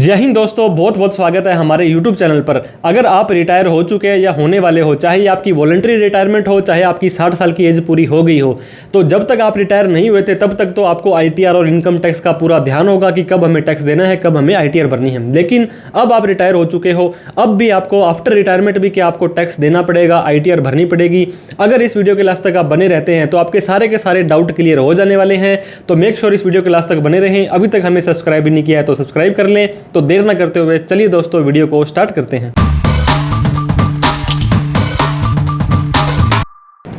जय हिंद दोस्तों, बहुत बहुत स्वागत है हमारे YouTube चैनल पर। अगर आप रिटायर हो चुके हैं या होने वाले हो, चाहे आपकी वॉलंटरी रिटायरमेंट हो, चाहे आपकी 60 साल की एज पूरी हो गई हो, तो जब तक आप रिटायर नहीं हुए थे तब तक तो आपको ITR और इनकम टैक्स का पूरा ध्यान होगा कि कब हमें टैक्स देना है, कब हमें ITR भरनी है। लेकिन अब आप रिटायर हो चुके हो, अब भी आपको आफ्टर रिटायरमेंट भी क्या आपको टैक्स देना पड़ेगा, ITR भरनी पड़ेगी। अगर इस वीडियो के लास्ट तक आप बने रहते हैं तो आपके सारे के सारे डाउट क्लियर हो जाने वाले हैं। तो मेक श्योर इस वीडियो के लास्ट तक बने रहें। अभी तक हमें सब्सक्राइब नहीं किया है तो सब्सक्राइब कर लें। तो देर ना करते हुए चलिए दोस्तों वीडियो को स्टार्ट करते हैं।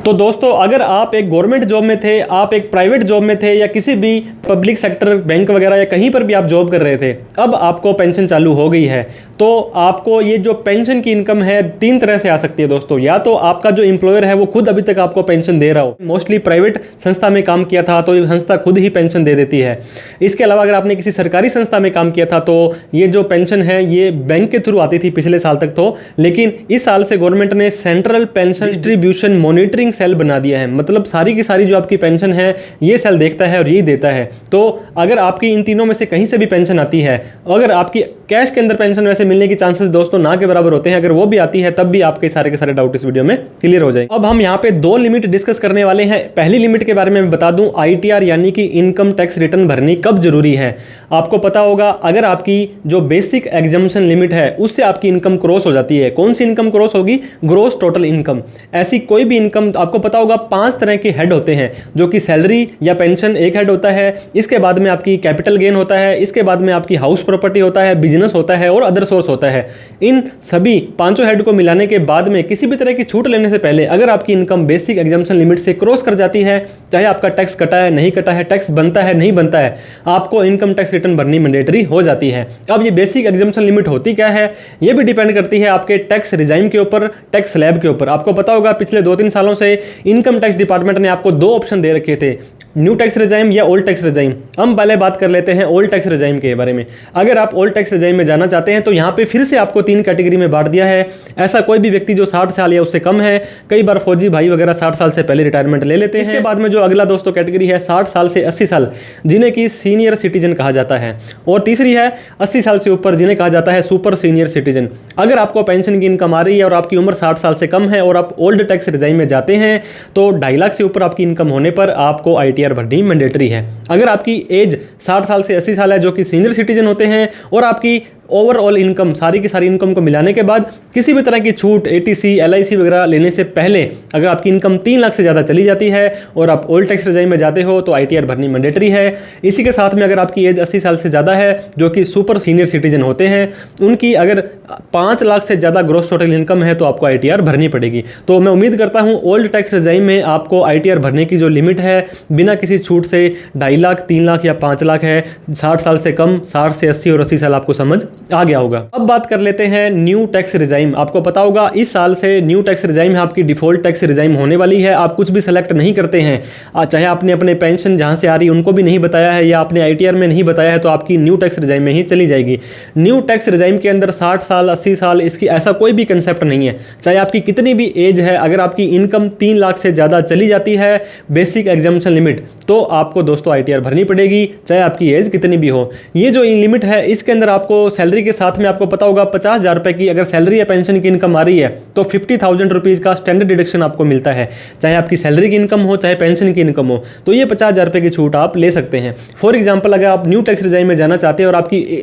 तो दोस्तों, अगर आप एक गवर्नमेंट जॉब में थे, आप एक प्राइवेट जॉब में थे या किसी भी पब्लिक सेक्टर बैंक वगैरह या कहीं पर भी आप जॉब कर रहे थे, अब आपको पेंशन चालू हो गई है, तो आपको ये जो पेंशन की इनकम है 3 तरह से आ सकती है दोस्तों। या तो आपका जो एम्प्लॉयर है वो खुद अभी तक आपको पेंशन दे रहा हो, मोस्टली प्राइवेट संस्था में काम किया था तो संस्था खुद ही पेंशन दे देती है। इसके अलावा अगर आपने किसी सरकारी संस्था में काम किया था तो ये जो पेंशन है ये बैंक के थ्रू आती थी पिछले साल तक तो, लेकिन इस साल से गवर्नमेंट ने central pension distribution monitoring cell बना दिया है। मतलब सारी की सारी जो आपकी पेंशन है ये सेल देखता है और यही देता है। तो अगर आपकी इन तीनों में से कहीं से भी पेंशन आती है, अगर आपकी कैश के अंदर पेंशन वैसे मिलने की चांसेस दोस्तों ना के बराबर होते हैं, अगर वो भी आती है तब भी आपके सारे के सारे डाउट इस वीडियो में क्लियर हो जाएंगे। अब हम यहाँ पे 2 लिमिट डिस्कस करने वाले हैं। पहली लिमिट के बारे में बता दूं, ITR यानी कि इनकम टैक्स रिटर्न भरनी कब जरूरी है। आपको पता होगा, अगर आपकी जो बेसिक एग्जम्पशन लिमिट है उससे आपकी इनकम क्रॉस हो जाती है। कौन सी इनकम क्रॉस होगी? Gross total income. ऐसी कोई भी इनकम, आपको पता होगा 5 तरह के हेड होते हैं, जो कि सैलरी या पेंशन एक हेड होता है, इसके बाद में आपकी कैपिटल गेन होता है, इसके बाद में आपकी हाउस प्रॉपर्टी होता है, बिजनेस होता है और अदर सोर्स होता है। इन सभी 5 हेड को मिलाने के बाद में किसी भी तरह की छूट लेने से पहले अगर आपकी इनकम बेसिक एग्जम्पशन लिमिट से क्रॉस कर जाती है, चाहे आपका टैक्स कटा है नहीं कटा है, टैक्स बनता है नहीं बनता है, आपको इनकम टैक्स रिटर्न भरनी मैंडेटरी हो जाती है। अब ये बेसिक एग्जम्पशन लिमिट होती क्या है, ये भी डिपेंड करती है आपके टैक्स रिजाइम के ऊपर, टैक्स स्लैब के ऊपर। आपको पता होगा पिछले 2-3 सालों से इनकम टैक्स डिपार्टमेंट ने आपको 2 ऑप्शन दे रखे थे, न्यू टैक्स रिजाइम या ओल्ड टैक्स रिजाइम। हम पहले बात कर लेते हैं ओल्ड टैक्स रिजाइम के बारे में। अगर आप ओल्ड टैक्स रिजाइम में जाना चाहते हैं तो यहाँ पे फिर से आपको 3 कैटेगरी में बांट दिया है। ऐसा कोई भी व्यक्ति जो 60 साल या उससे कम है, कई बार फौजी भाई वगैरह 60 साल से पहले रिटायरमेंट ले लेते हैं। इसके बाद में जो अगला दोस्तों कैटेगरी है 60 साल से 80 साल, जिन्हें की सीनियर सिटीजन कहा जाता है, और तीसरी है 80 साल से ऊपर, जिन्हें कहा जाता है सुपर सीनियर सिटीजन। अगर आपको पेंशन की इनकम आ रही है और आपकी उम्र 60 साल से कम है और आप ओल्ड टैक्स रिजाइम में जाते हैं तो 2.5 लाख से ऊपर आपकी इनकम होने पर आपको ITR भरनी मैंडेटरी है। अगर आपकी एज 60 साल से 80 साल है, जो कि सीनियर सिटीजन होते हैं, और आपकी ओवरऑल इनकम, सारी की सारी इनकम को मिलाने के बाद किसी भी तरह की छूट, ATC, LIC वगैरह लेने से पहले अगर आपकी इनकम 3 लाख से ज़्यादा चली जाती है और आप ओल्ड टैक्स रिजाइम में जाते हो तो ITR भरनी मैंडेटरी है। इसी के साथ में अगर आपकी एज 80 साल से ज़्यादा है, जो कि सुपर सीनियर सिटीजन होते हैं, उनकी अगर 5 लाख से ज़्यादा ग्रॉस टोटल इनकम है तो आपको ITR भरनी पड़ेगी। तो मैं उम्मीद करता हूँ ओल्ड टैक्स रिजाइम में आपको ITR भरने की जो लिमिट है बिना किसी छूट से 2.5 लाख, 3 लाख या 5 लाख है। 60 साल से कम, 60 से 80 और 80 साल आपको समझ आ गया होगा। अब बात कर लेते हैं न्यू टैक्स रिजाइम। आपको पता होगा इस साल से न्यू टैक्स रिजाइम है, आपकी डिफॉल्ट टैक्स रिजाइम होने वाली है। आप कुछ भी सेलेक्ट नहीं करते हैं, चाहे आपने अपने पेंशन जहां से आ रही उनको भी नहीं बताया है या आपने ITR में नहीं बताया है, तो आपकी न्यू टैक्स रिजाइम में ही चली जाएगी। न्यू टैक्स रिजाइम के अंदर 60 साल 80 साल इसकी ऐसा कोई भी कंसेप्ट नहीं है। चाहे आपकी कितनी भी एज है, अगर आपकी इनकम 3 लाख से ज़्यादा चली जाती है बेसिक एग्जम्पशन लिमिट, तो आपको दोस्तों ITR भरनी पड़ेगी, चाहे आपकी एज कितनी भी हो। ये जो लिमिट है इसके अंदर आपको सैलरी के साथ में आपको पता होगा 50,000 रुपये की अगर सैलरी या पेंशन की इनकम आ रही है तो 50,000 रुपीज़ का स्टैंडर्ड डिडक्शन आपको मिलता है, चाहे आपकी सैलरी की इनकम हो चाहे पेंशन की इनकम हो। तो ये 50,000 रुपये की छूट आप ले सकते हैं। फॉर एग्जाम्पल, अगर आप न्यू टैक्स रिजाइम में जाना चाहते हैं और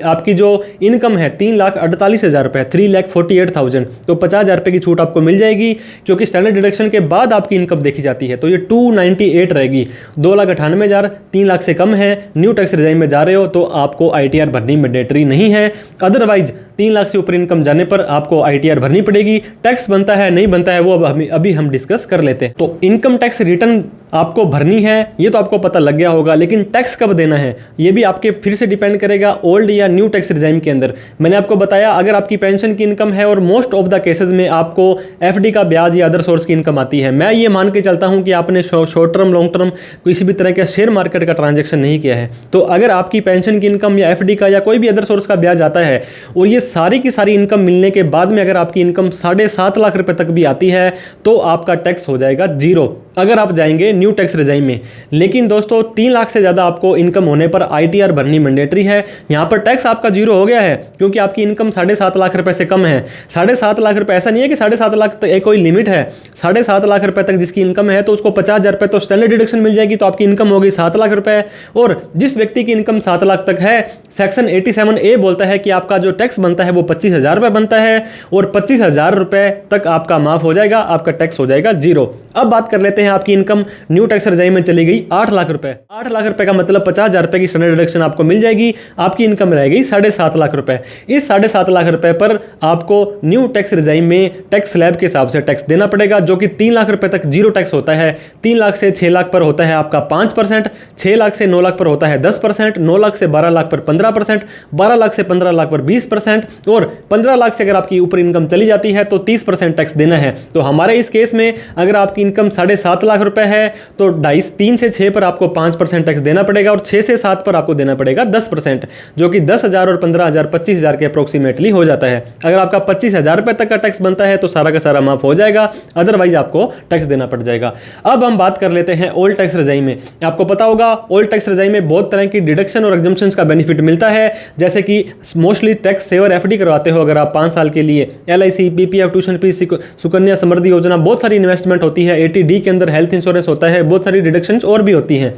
आपकी जो इनकम है 3,48,000 रुपये, 3,48,000, तो 50,000 रुपये की छूट आपको मिल जाएगी, क्योंकि स्टैंडर्ड डिडक्शन के बाद आपकी इनकम देखी जाती है। तो ये 298 रहेगी। 2,98,000, 3 लाख से कम है, न्यू टैक्स रिजाइम में जा रहे हो तो आपको ITR भरनी मैंडेटरी नहीं है। अदरवाइज 3 लाख से ऊपर इनकम जाने पर आपको ITR भरनी पड़ेगी। टैक्स बनता है नहीं बनता है वो अभी हम डिस्कस कर लेते हैं। तो इनकम टैक्स रिटर्न आपको भरनी है ये तो आपको पता लग गया होगा, लेकिन टैक्स कब देना है ये भी आपके फिर से डिपेंड करेगा ओल्ड या न्यू टैक्स रिजाइम के अंदर। मैंने आपको बताया अगर आपकी पेंशन की इनकम है और मोस्ट ऑफ द केसेस में आपको FD का ब्याज या अदर सोर्स की इनकम आती है। मैं ये मान के चलता हूँ कि आपने शॉर्ट टर्म लॉन्ग टर्म किसी भी तरह का शेयर मार्केट का ट्रांजेक्शन नहीं किया है। तो अगर आपकी पेंशन की इनकम या FD का या कोई भी अदर सोर्स का ब्याज आता है और ये सारी की सारी इनकम मिलने के बाद में अगर आपकी इनकम 7.5 लाख रुपए तक भी आती है तो आपका टैक्स हो जाएगा जीरो, अगर आप जाएंगे न्यू टैक्स रेजाइम में। लेकिन दोस्तों 3 लाख से ज़्यादा आपको इनकम होने पर ITR भरनी मैंडेटरी है। यहाँ पर टैक्स आपका जीरो हो गया है क्योंकि आपकी इनकम 7.5 लाख रुपए से कम है। 7.5 लाख रुपए ऐसा नहीं है कि 7.5 लाख तक कोई लिमिट है। 7.5 लाख रुपए तक जिसकी इनकम है तो उसको 50,000 रुपये तो स्टैंडर्ड डिडक्शन मिल जाएगी, तो आपकी इनकम हो गई 7 लाख रुपए। और जिस व्यक्ति की इनकम 7 लाख तक है, सेक्शन 87A बोलता है कि आपका जो टैक्स बनता है वो 25,000 रुपये बनता है और 25,000 रुपये तक आपका माफ हो जाएगा, आपका टैक्स हो जाएगा जीरो। अब बात कर लेते हैं, आपकी इनकम न्यू टैक्स रेजाइम में चली गई 8 लाख रुपए। 8 लाख रुपए का मतलब 50,000 रुपये की स्टैंडर्ड डिडक्शन आपको मिल जाएगी, आपकी इनकम रह गई 7.5 लाख रुपए। इस 7.5 लाख रुपए पर आपको न्यू टैक्स रेजाइम में टैक्स स्लैब के हिसाब से टैक्स देना पड़ेगा, जो कि 3 लाख रुपए तक जीरो टैक्स होता है। 3 लाख से 6 लाख पर होता है आपका 5%, 6 लाख से 9 लाख पर होता है 10%, 9 लाख से 12 लाख पर 15%, 12 लाख से 15 लाख पर 20% और 15 लाख से अगर आपकी ऊपर इनकम चली जाती है तो 30% टैक्स देना है। तो हमारे इस केस में अगर आपकी इनकम 7.5 लाख रुपए है तो 3 से 6 पर आपको 5% टैक्स देना पड़ेगा और 6 से 7 पर आपको देना पड़ेगा 10%, जो कि 10,000 और 15,000 25,000 के अप्रोक्सीमेटली हो जाता है। अगर आपका 25,000 रुपए तक का टैक्स बनता है तो सारा का सारा माफ हो जाएगा, अदरवाइज आपको टैक्स देना पड़ जाएगा। अब हम बात कर लेते हैं ओल्ड टैक्स रेजाइम में। आपको पता होगा ओल्ड टैक्स रेजाइम में बहुत तरह की डिडक्शन और एग्जम्पशंस का बेनिफिट मिलता है, जैसे कि मोस्टली टैक्स सेवर FD करवाते हो अगर आप 5 साल के लिए, LIC, PPF, tuition fees, Sukanya Samriddhi Yojana, बहुत सारी इन्वेस्टमेंट होती है, 80D के अंदर हेल्थ इंश्योरेंस होता है, बहुत सारी डिडक्शंस और भी होती हैं।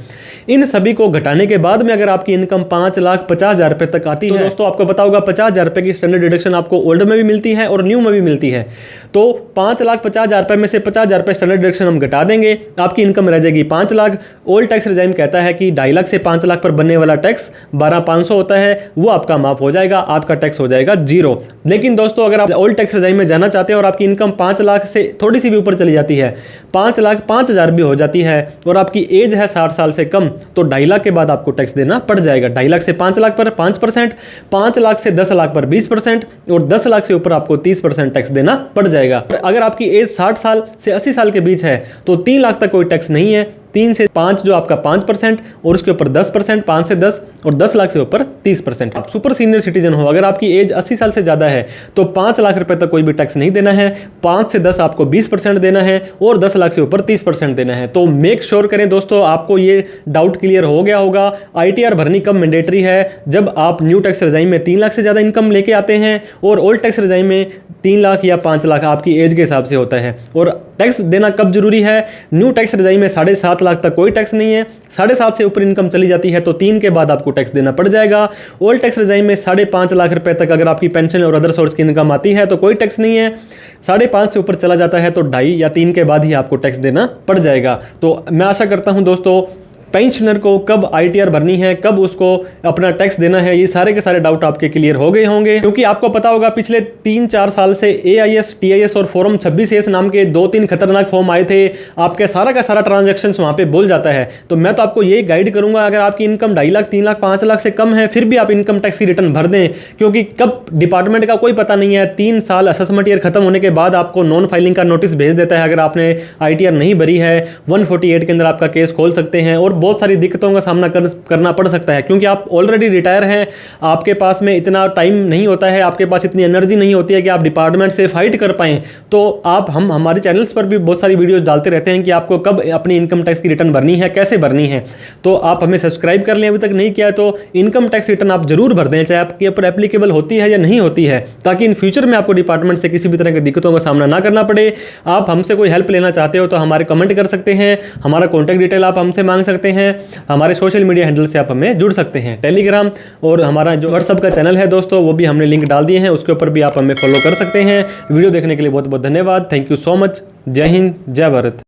इन सभी को घटाने के बाद में अगर आपकी इनकम 5,50,000 रुपए तक आती है, दोस्तों आपको पता होगा 50,000 रुपए की स्टैंडर्ड डिडक्शन आपको ओल्ड में भी मिलती है और न्यू में भी मिलती है। तो 5,50,000 रुपए में से 50,000 रुपए स्टैंडर्ड डिडक्शन हम घटा देंगे, आपकी इनकम रह जाएगी 5 लाख। ओल्ड टैक्स रेजाइम कहता है कि 2.5 लाख से 5 लाख पर बनने वाला टैक्स 12,500 होता है, वो आपका माफ हो जाएगा, आपका टैक्स हो जाएगा जीरो। लेकिन दोस्तों अगर आप ओल्ड टैक्स रेजाइम में जाना चाहते हैं और आपकी इनकम 5 लाख से थोड़ी सी भी ऊपर चली जाती है, 5,05,000 भी हो जाती है और आपकी एज है 60 साल से कम, तो 2.5 लाख के बाद आपको टैक्स देना पड़ जाएगा। 2.5 लाख से 5 लाख पर 5%, 5 लाख से 10 लाख पर 20% और 10 लाख से ऊपर आपको 30% टैक्स देना पड़ जाएगा। अगर आपकी एज 60 साल से 80 साल के बीच है तो 3 लाख तक कोई टैक्स नहीं है। 3 से 5 जो आपका 5% और उसके ऊपर 10%, 5 से 10 और 10 लाख से ऊपर 30%। आप सुपर सीनियर सिटीजन हो, अगर आपकी एज 80 साल से ज़्यादा है तो 5 लाख रुपए तक कोई भी टैक्स नहीं देना है, 5 से 10 आपको 20% देना है और 10 लाख से ऊपर 30% देना है। तो मेक श्योर करें दोस्तों, आपको ये डाउट क्लियर हो गया होगा। ITR भरनी कब मैंडेटरी है? जब आप न्यू टैक्स रेजाइम में 3 लाख से ज़्यादा इनकम लेके आते हैं और ओल्ड टैक्स रेजाइम में 3 लाख या 5 लाख आपकी एज के हिसाब से होता है। और टैक्स देना कब जरूरी है? न्यू टैक्स रेजाइम में 7.5 लाख तक कोई टैक्स नहीं है, 7.5 से ऊपर इनकम चली जाती है तो 3 के बाद आपको टैक्स देना पड़ जाएगा। ओल्ड टैक्स रेजाइम में 5.5 लाख रुपए तक अगर आपकी पेंशन और अदर सोर्स की इनकम आती है तो कोई टैक्स नहीं है, 5.5 से ऊपर चला जाता है तो 2.5 या 3 के बाद ही आपको टैक्स देना पड़ जाएगा। तो मैं आशा करता हूं दोस्तों पेंशनर को कब ITR भरनी है, कब उसको अपना टैक्स देना है, ये सारे के सारे डाउट आपके क्लियर हो गए होंगे। क्योंकि आपको पता होगा पिछले 3-4 साल से AIS, TIS और फॉर्म 26S नाम के 2-3 खतरनाक फॉर्म आए थे, आपके सारा का सारा ट्रांजैक्शंस वहाँ पे बोल जाता है। तो मैं तो आपको ये गाइड करूंगा, अगर आपकी इनकम 2.5 लाख, 3 लाख, 5 लाख से कम है फिर भी आप इनकम टैक्स की रिटर्न भर दें, क्योंकि कब डिपार्टमेंट का कोई पता नहीं है। 3 साल असेसमेंट ईयर खत्म होने के बाद आपको नॉन फाइलिंग का नोटिस भेज देता है अगर आपने ITR नहीं भरी है। 148 के अंदर आपका केस खोल सकते हैं और बहुत सारी दिक्कतों सामना करना पड़ सकता है, क्योंकि आप ऑलरेडी रिटायर हैं, आपके पास में इतना टाइम नहीं होता है, आपके पास इतनी एनर्जी नहीं होती है कि आप डिपार्टमेंट से फाइट कर पाएं। तो आप हम हमारे चैनल्स पर भी बहुत सारी वीडियोस डालते रहते हैं कि आपको कब अपनी इनकम टैक्स की रिटर्न भरनी है, कैसे भरनी है। तो आप हमें सब्सक्राइब कर लें अभी तक नहीं किया तो इनकम टैक्स रिटर्न आप जरूर भर दें, चाहे आपके ऊपर एप्लीकेबल होती है या नहीं होती है, ताकि इन फ्यूचर में आपको डिपार्टमेंट से किसी भी तरह की दिक्कतों का सामना ना करना पड़े। आप हमसे कोई हेल्प लेना चाहते हो तो हमारे कमेंट कर सकते हैं, हमारा कॉन्टैक्ट डिटेल आप हमसे मांग सकते हैं, हमारे सोशल मीडिया हैंडल से आप हमें जुड़ सकते हैं। टेलीग्राम और हमारा जो व्हाट्सएप का चैनल है दोस्तों, वो भी हमने लिंक डाल दिए हैं, उसके ऊपर भी आप हमें फॉलो कर सकते हैं। वीडियो देखने के लिए बहुत बहुत धन्यवाद। Thank you so much. जय हिंद, जय भारत।